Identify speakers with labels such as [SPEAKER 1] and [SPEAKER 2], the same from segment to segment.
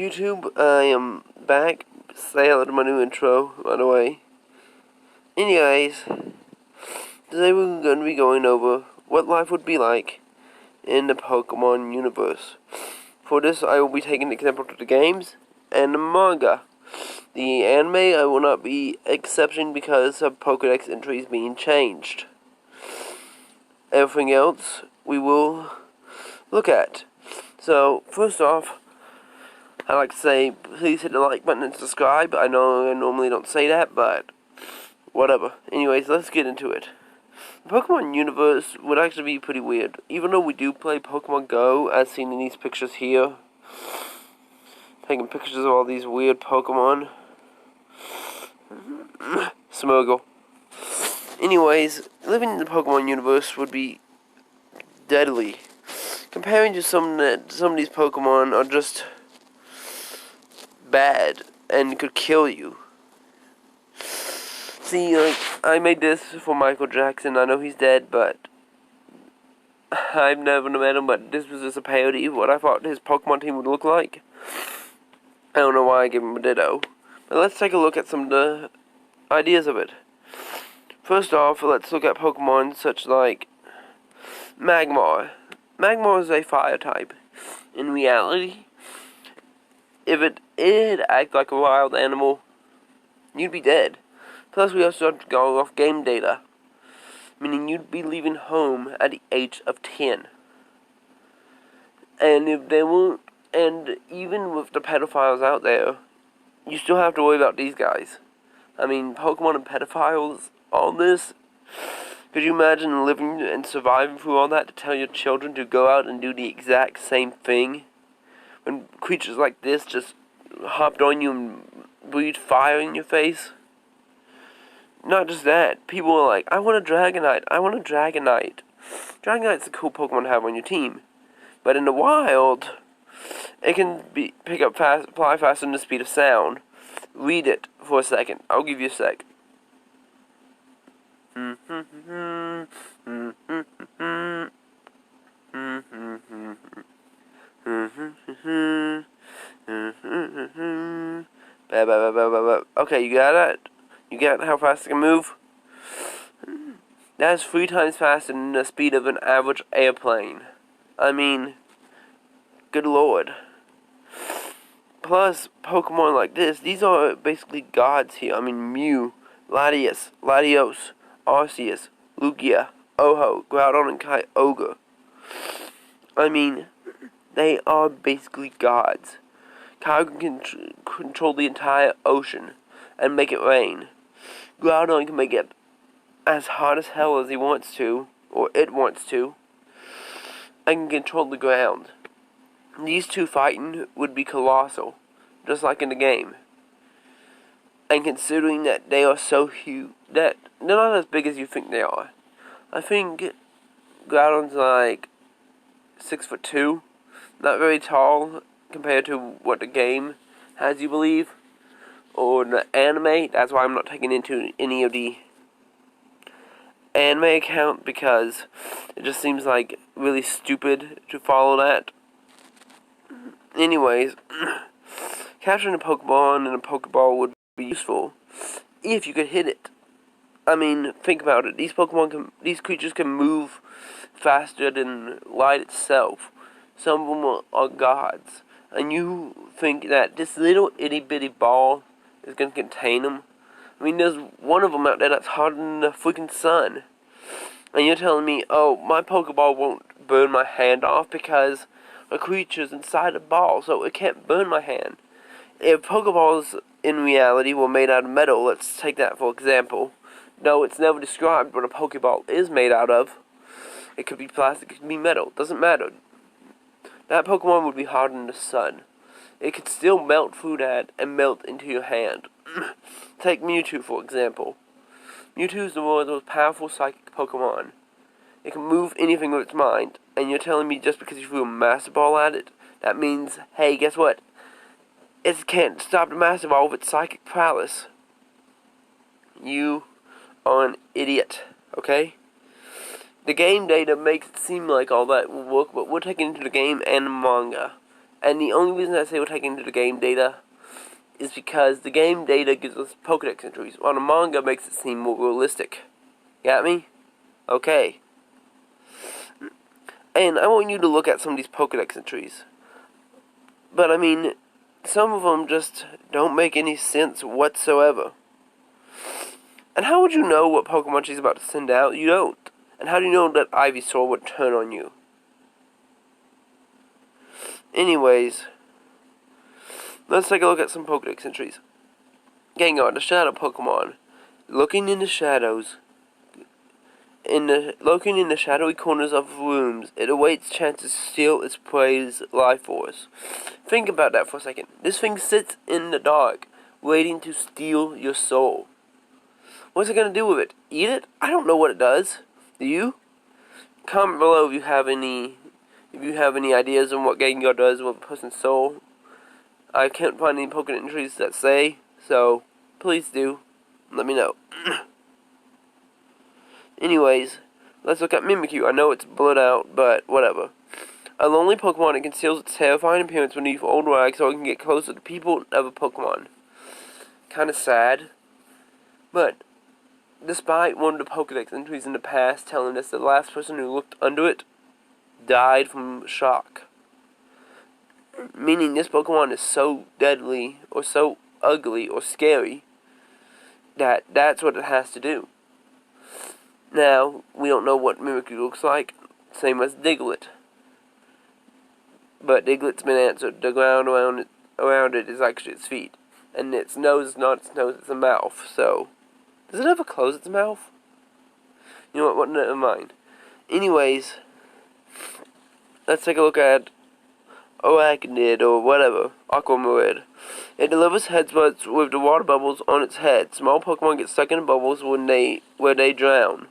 [SPEAKER 1] YouTube? I am back. Say hello to my new intro, by the way. Anyways, today we're going to be going over what life would be like in the Pokemon universe. For this, I will be taking example to the games and the manga. The anime, I will not be exception because of Pokedex entries being changed. Everything else, we will look at. So, first off, I like to say, please hit the like button and subscribe. I know I normally don't say that, but whatever. Anyways, let's get into it. The Pokemon universe would actually be pretty weird. Even though we do play Pokemon Go, as seen in these pictures here. Taking pictures of all these weird Pokemon. Smurgle. Anyways, living in the Pokemon universe would be deadly. Comparing to some of these Pokemon are just bad and could kill you. See, like, I made this for Michael Jackson. I know he's dead, but I've never met him, but this was just a parody of what I thought his Pokemon team would look like. I don't know why I gave him a Ditto. But let's take a look at some of the ideas of it. First off, let's look at Pokemon such like Magmar. Magmar is a fire type. In reality, if it did act like a wild animal, you'd be dead. Plus, we also have to go off game data, meaning you'd be leaving home at the age of 10. And if they won't, and even with the pedophiles out there, you still have to worry about these guys. I mean, Pokemon and pedophiles, all this. Could you imagine living and surviving through all that to tell your children to go out and do the exact same thing? When creatures like this just hopped on you and breathed fire in your face? Not just that, people are like, I want a Dragonite, I want a Dragonite. Dragonite's a cool Pokemon to have on your team. But in the wild, it can pick up fast, fly faster than the speed of sound. Read it for a second. I'll give you a sec. Okay, you got it? You got how fast it can move? That is 3 times faster than the speed of an average airplane. I mean, good lord. Plus, Pokemon like this, these are basically gods here. I mean, Mew, Latios, Arceus, Lugia, Ho-Oh, Groudon, and Kyogre. I mean, they are basically gods. Kyogre can control the entire ocean and make it rain. Groudon can make it as hot as hell as he wants to, or it wants to, and can control the ground. These two fighting would be colossal, just like in the game. And considering that they are so huge, that they're not as big as you think they are. I think Groudon's like 6'2", not very tall compared to what the game has you believe, or the anime. That's why I'm not taking into any of the anime account, because it just seems like really stupid to follow that. Anyways, capturing a Pokemon in a Pokeball would be useful if you could hit it. I mean, think about it. These creatures can move faster than light itself. Some of them are gods, and you think that this little itty bitty ball is going to contain them? I mean, there's one of them out there that's hotter than the freaking sun. And you're telling me, oh, my Pokeball won't burn my hand off because a creature's inside a ball, so it can't burn my hand. If Pokeballs in reality were made out of metal, let's take that for example. No, it's never described what a Pokeball is made out of. It could be plastic, it could be metal, doesn't matter. That Pokemon would be hotter than the sun. It could still melt food at and melt into your hand. Take Mewtwo for example. Mewtwo is the world's most powerful psychic Pokemon. It can move anything with its mind, and you're telling me just because you threw a Master Ball at it, that means, hey, guess what? It can't stop the Master Ball with its psychic prowess. You are an idiot, okay? The game data makes it seem like all that will work, but we're taking into the game and the manga. And the only reason I say we're taking into the game data is because the game data gives us Pokedex entries, while the manga makes it seem more realistic. Got me? Okay. And I want you to look at some of these Pokedex entries. But I mean, some of them just don't make any sense whatsoever. And how would you know what Pokemon she's about to send out? You don't. And how do you know that Ivysaur would turn on you? Anyways, let's take a look at some Pokedex entries. Gengar, the Shadow Pokemon. Looking in the shadows. Lurking in the shadowy corners of rooms, it awaits chances to steal its prey's life force. Think about that for a second. This thing sits in the dark, waiting to steal your soul. What's it gonna do with it? Eat it? I don't know what it does. Do you? Comment below if you have any ideas on what Gengar does with a person's soul. I can't find any Pokémon entries that say, so please do. Let me know. Anyways, let's look at Mimikyu. I know it's blurred out, but whatever. A lonely Pokemon, it conceals its terrifying appearance beneath old rags so it can get closer to people and other Pokemon. Kinda sad. But, despite one of the Pokedex entries in the past telling us the last person who looked under it died from shock. Meaning this Pokemon is so deadly, or so ugly, or scary, that's what it has to do. Now, we don't know what Mimikyu looks like, same as Diglett. But Diglett's been answered. The ground around it is actually its feet. And its nose is not its nose, it's a mouth, so... Does it ever close its mouth? You know what, never mind. Anyways, let's take a look at Arachnid, or whatever, Aquamarine. It delivers headsbuds with the water bubbles on its head. Small Pokemon get stuck in the bubbles where they drown.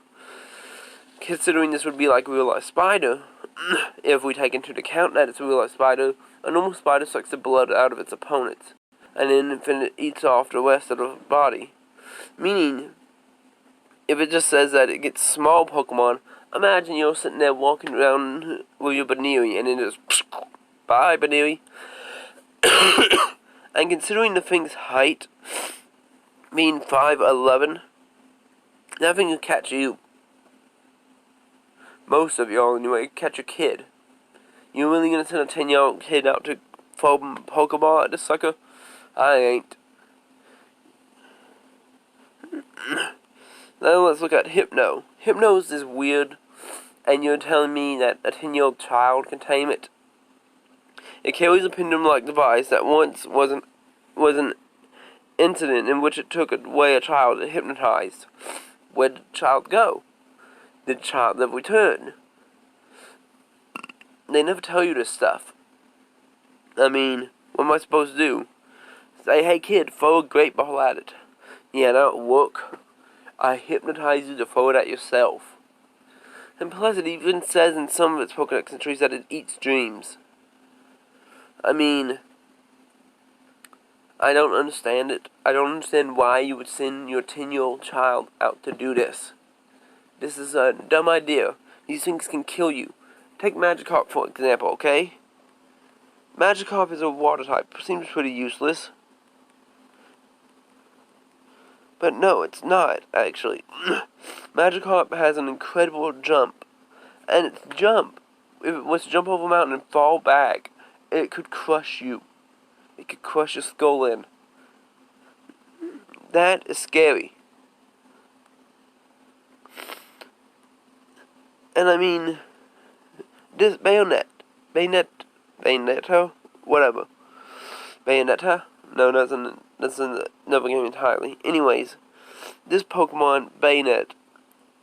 [SPEAKER 1] Considering this would be like a real-life spider, if we take into account that it's a real-life spider, a normal spider sucks the blood out of its opponents, and then it eats off the rest of the body. Meaning, if it just says that it gets small Pokemon, imagine you're sitting there walking around with your Baneri, and then just, bye Baneri. And considering the thing's height, being 5'11", that thing will catch you. Most of y'all, anyway, catch a kid. You really gonna send a 10-year-old kid out to throw Pokeball at this sucker? I ain't. Now let's look at Hypno. Hypno is weird, and you're telling me that a 10-year-old child can tame it? It carries a pendulum-like device that once was an incident in which it took away a child and hypnotized. Where did the child go? Did the child ever return? They never tell you this stuff. I mean, what am I supposed to do? Say, hey kid, throw a great ball at it. Yeah, that'll work. I hypnotize you to throw it at yourself. And plus it even says in some of its Pokédex entries that it eats dreams. I mean, I don't understand it. I don't understand why you would send your 10-year-old child out to do this. This is a dumb idea. These things can kill you. Take Magikarp for example, okay? Magikarp is a water type. Seems pretty useless. But no, it's not, actually. Magikarp has an incredible jump. And its jump, if it was to jump over a mountain and fall back, it could crush you. It could crush your skull in. That is scary. And I mean, this Bayonetta, whatever. Bayonetta? No, that's another game entirely. Anyways, this Pokemon, Bayonet,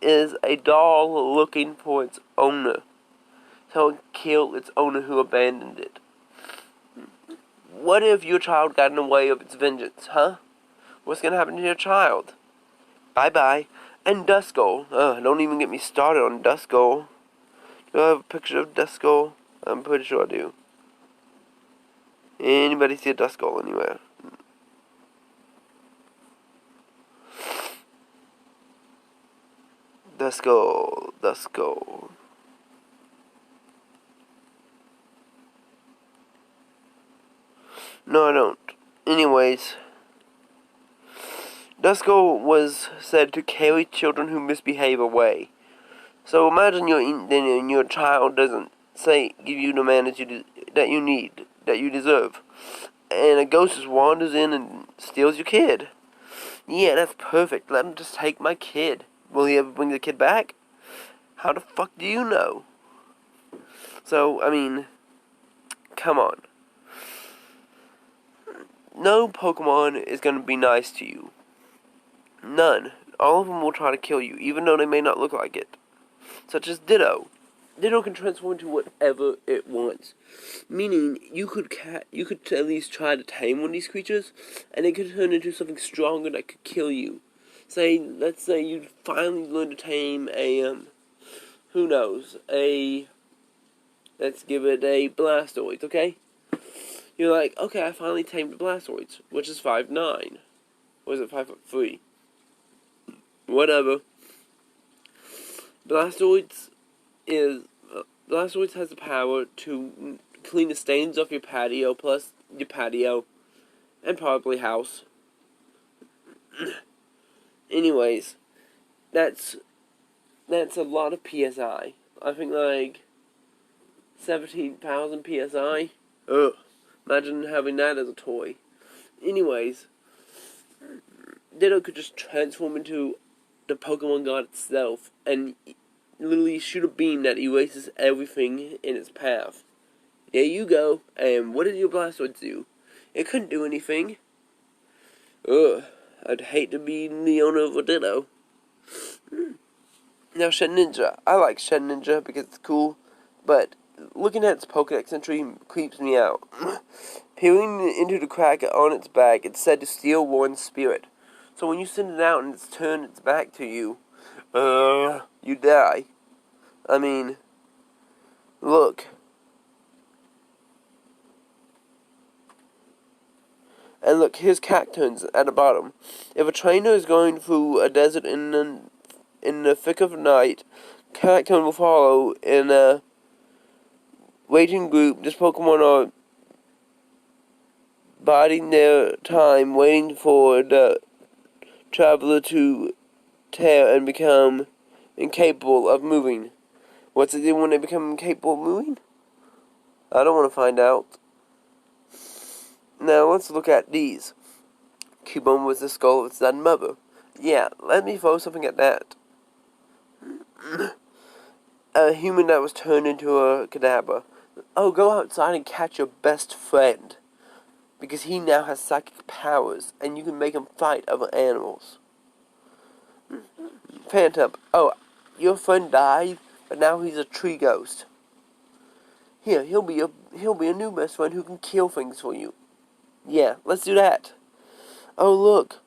[SPEAKER 1] is a doll looking for its owner. So it kill its owner who abandoned it. What if your child got in the way of its vengeance, huh? What's gonna happen to your child? Bye-bye. And Duskull. Don't even get me started on Duskull. Do I have a picture of Duskull? I'm pretty sure I do. Anybody see a Duskull anywhere? Duskull. No, I don't. Anyways, Duskull was said to carry children who misbehave away. So imagine you're eating dinner and your child doesn't give you the manners that you need, that you deserve. And a ghost just wanders in and steals your kid. Yeah, that's perfect. Let him just take my kid. Will he ever bring the kid back? How the fuck do you know? So, I mean, come on. No Pokemon is going to be nice to you. None. All of them will try to kill you, even though they may not look like it. Such as Ditto. Ditto can transform into whatever it wants. Meaning, you could at least try to tame one of these creatures, and it could turn into something stronger that could kill you. Let's say you finally learn to tame who knows, let's give it a Blastoise, okay? You're like, okay, I finally tamed the Blastoise, which is 5'9". Or is it 5'3"? Whatever. Blastoise has the power to clean the stains off your patio, plus your patio, and probably house. Anyways, that's a lot of PSI. I think like 17,000 PSI. Ugh. Imagine having that as a toy. Anyways, Ditto could just transform into the Pokemon God itself and literally shoot a beam that erases everything in its path. There you go. And what did your Blastoise do? It couldn't do anything. Ugh. I'd hate to be the owner of a Ditto. Now, Shedinja. I like Shedinja because it's cool, but looking at its Pokedex entry creeps me out. Peering into the crack on its back, it's said to steal one's spirit. So when you send it out and it's turned its back to you, you die. I mean, look. And look, here's Cacturns at the bottom. If a trainer is going through a desert in the thick of night, Cacturn will follow in a waiting group. This Pokemon are biding their time, waiting for the traveler to tear and become incapable of moving. What's it do when they become incapable of moving? I don't want to find out. Now let's look at these. Cubone was the skull of its dead mother. Yeah, let me throw something at that. A human that was turned into a Kadabra. Oh, go outside and catch your best friend. Because he now has psychic powers, and you can make him fight other animals. Phantom. Oh, your friend died, but now he's a tree ghost. Here, he'll be a new best friend who can kill things for you. Yeah, let's do that. Oh, look.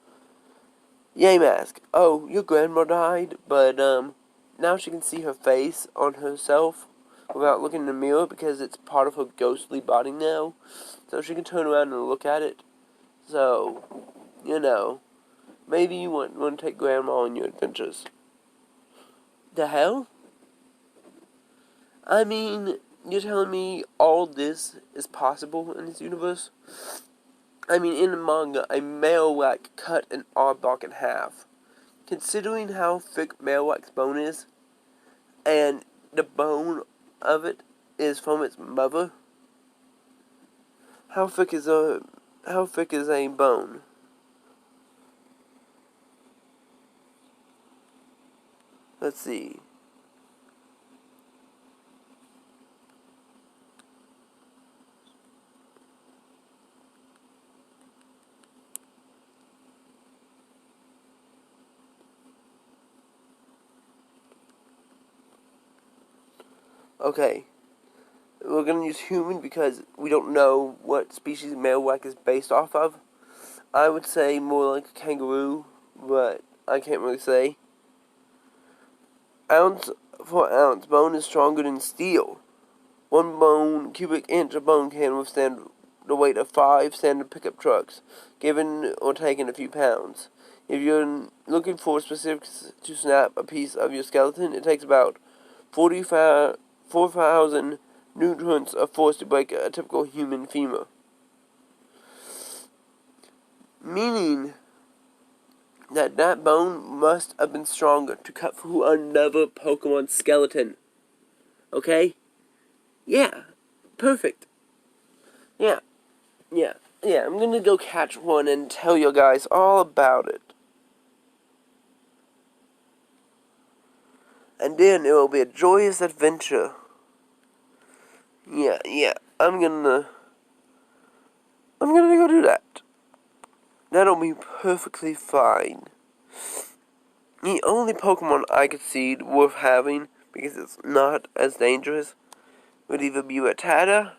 [SPEAKER 1] Yamask. Oh, your grandma died, but now she can see her face on herself without looking in the mirror because it's part of her ghostly body now. So she can turn around and look at it. So, you know, maybe you want to take Grandma on your adventures. The hell? I mean, you're telling me all this is possible in this universe? I mean, in the manga, a Marowak cut an Arbok in half. Considering how thick Marowak's bone is, and the bone of it is from its mother, how thick is a bone? Let's see. Okay. We're going to use human because we don't know what species Marowak is based off of. I would say more like a kangaroo, but I can't really say. Ounce for ounce, bone is stronger than steel. 1 cubic inch of bone can withstand the weight of 5 standard pickup trucks, given or taken a few pounds. If you're looking for specifics to snap a piece of your skeleton, it takes about 4,000 newtons of force to break a typical human femur. Meaning that bone must have been stronger to cut through another Pokemon skeleton. Okay? Yeah. Perfect. Yeah. I'm gonna go catch one and tell you guys all about it. And then it will be a joyous adventure. Yeah. I'm gonna go do that. That'll be perfectly fine. The only Pokemon I could see worth having, because it's not as dangerous, would either be Rattata,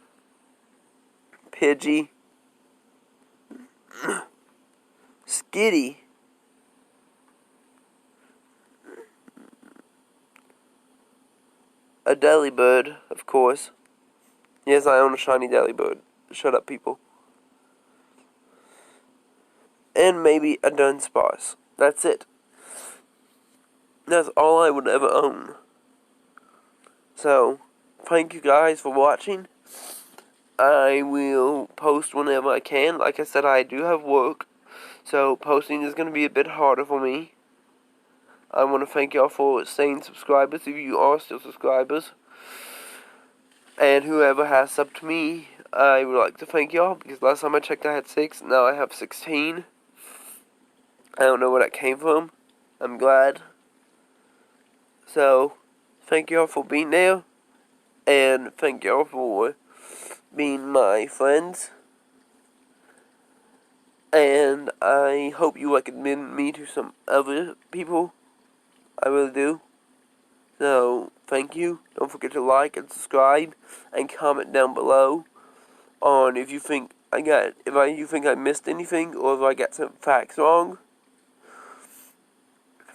[SPEAKER 1] Pidgey, Skitty, a Delibird, of course. Yes, I own a shiny Delibird. Shut up, people. And maybe a Dunsparce. That's it. That's all I would ever own. So, thank you guys for watching. I will post whenever I can. Like I said, I do have work, so posting is going to be a bit harder for me. I want to thank y'all for staying subscribers, if you are still subscribers. And whoever has subbed to me, I would like to thank y'all, because last time I checked I had 6, now I have 16. I don't know where that came from. I'm glad. So, thank y'all for being there, and thank y'all for being my friends. And I hope you recommend me to some other people. I really do. So, thank you. Don't forget to like and subscribe and comment down below on if you think you think I missed anything or if I got some facts wrong.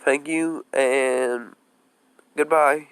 [SPEAKER 1] Thank you and goodbye.